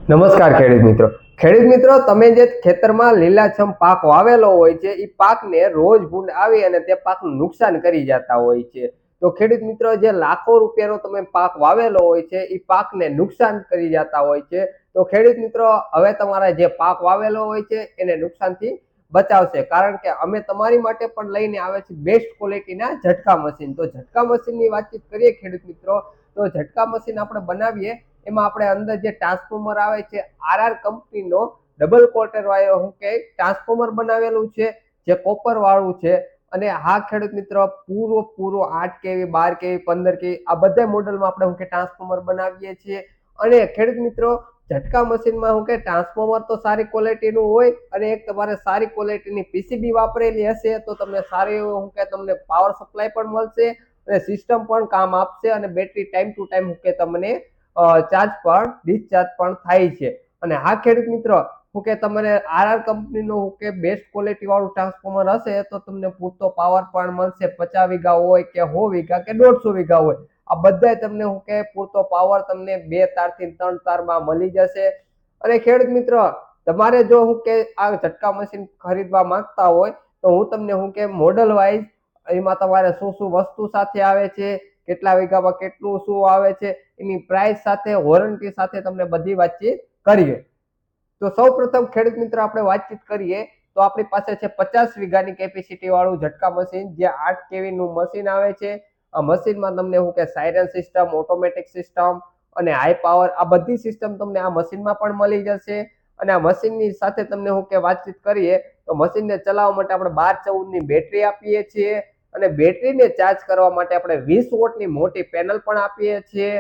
નમસ્કાર ખેડૂત મિત્રો તમે જે ખેતરમાં લીલાછમ પાક વાવેલો હોય છે એ પાકને રોજ ભૂંડ આવી અને તે પાકનું નુકસાન કરી જતા હોય છે. તો ખેડૂત મિત્રો જે લાખો રૂપિયાનો તમે પાક વાવેલો હોય છે એ પાકને નુકસાન કરી જતા હોય છે. તો ખેડૂત મિત્રો હવે તમારા જે પાક વાવેલો હોય છે એને નુકસાનથી બચાવશે, કારણ કે અમે તમારી માટે પણ લઈને આવે છે બેસ્ટ ક્વોલિટીના ઝટકા મશીન. તો ઝટકા મશીનની વાતચીત કરીએ ખેડૂત મિત્રો, તો ઝટકા મશીન આપણે બનાવીએ એમાં આપણે અંદર જે ટ્રાન્સફોર્મર આવે છે આરઆર કંપનીનો ડબલ કોટર વાળો ટ્રાન્સફોર્મર બનાવેલું છે જે કોપર વાળું છે. અને હા ખેડૂત મિત્રો, પૂરો 8 કેવી 12 કેવી 15 કેવી આ બધા મોડલમાં આપણે ટ્રાન્સફોર્મર બનાવીએ છીએ. અને ખેડૂત મિત્રો ઝટકા મશીનમાં ટ્રાન્સફોર્મર તો સારી ક્વોલિટીનું હોય, અને એક તમારે સારી ક્વોલિટીની પીસીબી વાપરેલી હશે તો તમને સારી તમને પાવર સપ્લાય પણ મળશે અને સિસ્ટમ પણ કામ આપશે, અને બેટરી ટાઈમ ટુ ટાઈમ તમને ચાર્જ પણ ડિસ્ચાર્જ પણ થાય છે. અને હા ખેડૂત મિત્રો, તમને આરઆર કંપનીનું બેસ્ટ ક્વોલિટી વાળું ટ્રાન્સફોર્મર હશે તો તમને પૂરતો પાવર પણ મળશે. 50 વીઘા હોય કે 100 વીઘા કે 150 વીઘા હોય, આ બધા તમને પૂરતો પાવર તમને 2 તારથી 3 તારમાં મળી જશે. અને ખેડૂત મિત્રો તમારે જો આ ઝટકા મશીન ખરીદવા માંગતા હોય તો હું તમને મોડલ વાઇઝ એમાં તમારે શું શું વસ્તુ સાથે આવે છે, કેટલા વીઘામાં કેટલું શું આવે છે, એની પ્રાઇસ સાથે વોરંટી સાથે તમને બધી વાતચીત કરીએ. તો સૌ પ્રથમ ખેડૂત મિત્રો આપણે વાતચીત કરીએ તો આપણી પાસે છે 50 વીઘાની કેપેસિટી વાળું ઝટકા મશીન, જે 8 કેવી નું મશીન આવે છે. આ મશીનમાં તમને સાયરન સિસ્ટમ, ઓટોમેટિક સિસ્ટમ અને હાઈ પાવર આ બધી સિસ્ટમ તમને આ મશીનમાં પણ મળી જશે. અને આ મશીનની સાથે તમને વાતચીત કરીએ તો મશીનને ચલાવવા માટે આપણે 12-14 ની બેટરી આપીએ છીએ, અને બેટરીને ચાર્જ કરવા માટે આપણે 20 વોટની મોટી પેનલ પણ આપીએ છીએ,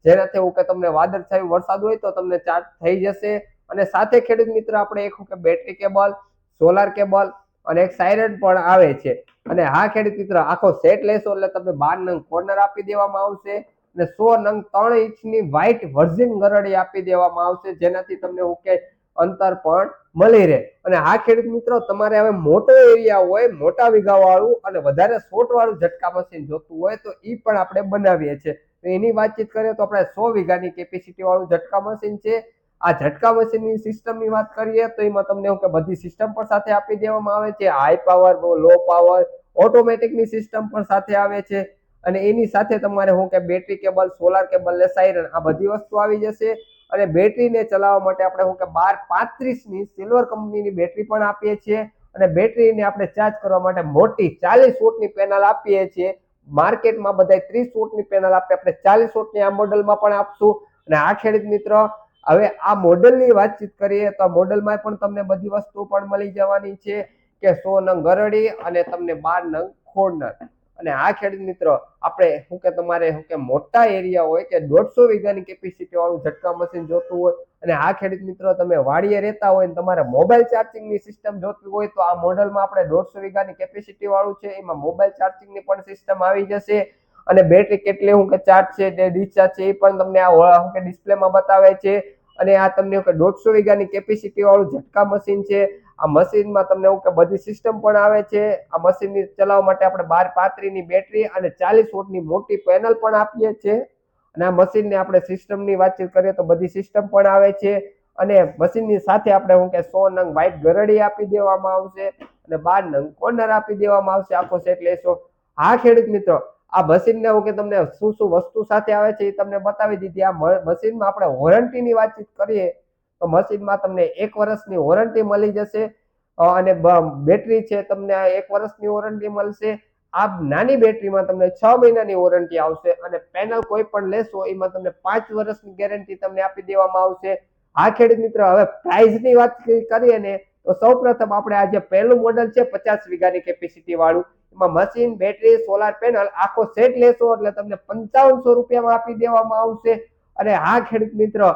જેનાથી તમને વાદળછાયું વરસાદ હોય તો તમને ચાર્જ થઈ જશે. અને સાથે ખેડૂત મિત્ર આપણે એક બેટરી કેબલ, સોલાર કેબલ અને એક સાયરન પણ આવે છે. અને હા ખેડૂત મિત્ર, આખો સેટ લેશો એટલે તમને 12 નંગ કોર્નર આપી દેવામાં આવશે અને 100 નંગ 3 ઇંચની વ્હાઇટ વર્ઝિન ગરડી આપી દેવામાં આવશે, જેનાથી તમને અંતર પણ મળી રહે. અને હા ખેડૂત મિત્રો, તમારે હવે મોટો એરિયા હોય, મોટા વીઘા વાળું અને વધારે શોર્ટ વાળું ઝટકા મશીન જોતું હોય તો એ પણ આપણે બનાવીએ છીએ. એની વાતચીત કરીએ તો આપણે 100 વીઘાની કેપેસિટી વાળું ઝટકા મશીન છે. આ ઝટકા મશીનની સિસ્ટમની વાત કરીએ તો એમાં તમને બધી સિસ્ટમ પણ સાથે આપી દેવામાં આવે છે. હાઈ પાવર, લો પાવર, ઓટોમેટિકની સિસ્ટમ પણ સાથે આવે છે. અને એની સાથે તમારે બેટરી કેબલ, સોલાર કેબલ ને સાયરન આ બધી વસ્તુ આવી જશે. અને બેટરીને ચલાવવા માટે આપણે 1235 ની સિલ્વર કંપનીની બેટરી પણ આપીએ છીએ. અને બેટરીને આપણે ચાર્જ કરવા માટે મોટી 40 વોટની પેનલ આપીએ છીએ. માર્કેટમાં બધા 30 વોટની પેનલ આપે, આપણે 40 વોટની આ મોડલમાં પણ આપશું. અને આ ખેડૂત મિત્રો, હવે આ મોડલની વાતચીત કરીએ તો આ મોડલમાં પણ તમને બધી વસ્તુ પણ મળી જવાની છે, કે 100 નંગ ગરડી અને તમને 12 નંગ ખોડનર. અને આ ખેડૂત મિત્રો આપણે તમારે મોટા એરિયા હોય કે 150 વીઘાની કેપેસિટી વાળું ઝટકા મશીન જોતું હોય, અને આ ખેડૂત મિત્રો તમે વાડીએ રહેતા હોય ને તમારે મોબાઈલ ચાર્જિંગની સિસ્ટમ જોતી હોય તો આ મોડલમાં આપણે 150 વીઘાની કેપેસિટી વાળું છે, એમાં મોબાઈલ ચાર્જિંગની પણ સિસ્ટમ આવી જશે. અને બેટરી કેટલી ચાર્જ છે, ડિસ્ચાર્જ છે, એ પણ તમને આ ડિસ્પ્લેમાં બતાવે છે. અને આ તમને 150 વીઘાની કેપેસિટી વાળું ઝટકા મશીન છે. આ મશીનમાં તમને બધી સિસ્ટમ પણ આવે છે. આ મશીનની ચલાવવા માટે આપણે 1235 ની બેટરી અને 40 વોટની મોટી પેનલ પણ આપીએ છીએ. અને આ મશીનને આપણે સિસ્ટમની વાતચીત કરીએ તો બધી સિસ્ટમ પણ આવે છે. અને મશીનની સાથે આપણે 100 નંગ વ્હાઇટ ગરડી આપી દેવામાં આવશે અને 12 નંગ કોર્નર આપી દેવામાં આવશે. આખો સેટ લેશો. હા ખેડૂત મિત્રો, આ મશીનને તમને શું શું વસ્તુ સાથે આવે છે એ તમને બતાવી દીધી. આ મશીનમાં આપણે વોરંટીની વાતચીત કરીએ તો મશીનમાં તમને 1 વર્ષની વોરંટી મળી જશે. અને બેટરી છે તમને 1 વર્ષની વોરંટી મળશે. આ નાની બેટરીમાં તમને 6 મહિનાની વોરંટી આવશે, અને પેનલ કોઈ પણ લેશો એમાં તમને 5 વર્ષની ગેરંટી તમને આપી દેવામાં આવશે. હા ખેડૂત મિત્રો, હવે પ્રાઇસની વાત કરીએ ને તો સૌપ્રથમ આપણે આ જે પહેલું મોડલ છે 50 વીઘાની કેપેસિટી વાળું, એમાં મશીન, બેટરી, સોલાર પેનલ આખો સેટ લેશો એટલે તમને 5500 રૂપિયામાં આપી દેવામાં આવશે. અને હા ખેડૂત મિત્રો,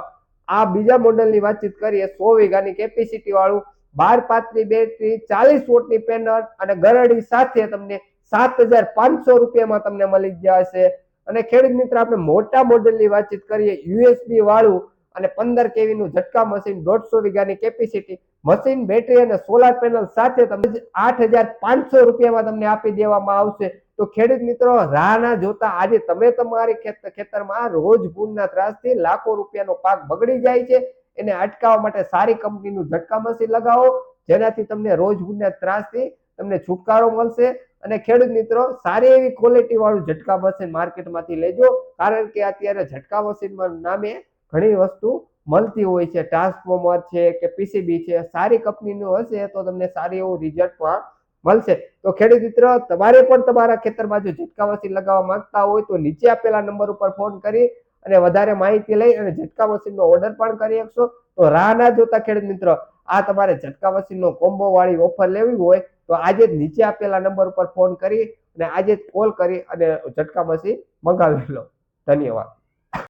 આ બીજા મોડલની વાતચીત કરીએ 100 વીઘાની કેપેસિટી વાળું, 1235 બેટરી, 40 વોટની પેનલ અને ગરડી સાથે તમને 7500 રૂપિયામાં તમને મળી જશે. અને ખેડૂત મિત્ર, આપણે મોટા મોડલની વાતચીત કરીએ યુએસબી વાળું અને 15 કેવી નું ઝટકા મશીન, 150 વીઘાની કેપેસિટી, મશીન, બેટરી અને સોલાર પેનલ સાથે તમને 8500 રૂપિયામાં તમને આપી દેવામાં આવશે. તો ખેડૂત મિત્રો, રાહ ના જોતા આજે તમે તમારી ખેતરમાં રોજ ભૂંડના ત્રાસથી લાખો રૂપિયાનો પાક બગડી જાય છે, એને અટકાવવા માટે સારી કંપનીનું ઝટકા મશીન લગાવો, જેનાથી તમને રોજબરોજના ત્રાસથી તમને છુટકારો મળશે. અને ખેડૂત મિત્રો, સારી એવી ક્વોલિટી વાળું ઝટકા મશીન માર્કેટમાંથી લેજો, કારણ કે અત્યારે ઝટકા મશીનમાં નામે ઘણી વસ્તુ મળતી હોય છે, ટ્રાન્સફોર્મર છે કે પીસીબી છે. સારી કંપનીનું હશે તો તમને સારી એવું રિઝલ્ટ પણ મળશે. તો ખેડૂત મિત્રો, તમારે પણ તમારા ખેતરમાં જો ઝટકા મશીન લગાવવા માંગતા હોય તો નીચે આપેલા નંબર ઉપર ફોન કરી અને વધારે માહિતી લઈ અને ઝટકા મશીનનો ઓર્ડર પણ કરી શકશો. તો રાહ ના જોતા ખેડૂત મિત્રો, આ તમારે ઝટકા મશીનનો કોમ્બો વાળી ઓફર લેવી હોય તો આજે જ નીચે આપેલા નંબર ઉપર ફોન કરી અને આજે જ કોલ કરી અને ઝટકા મશીન મંગાવી લો. ધન્યવાદ.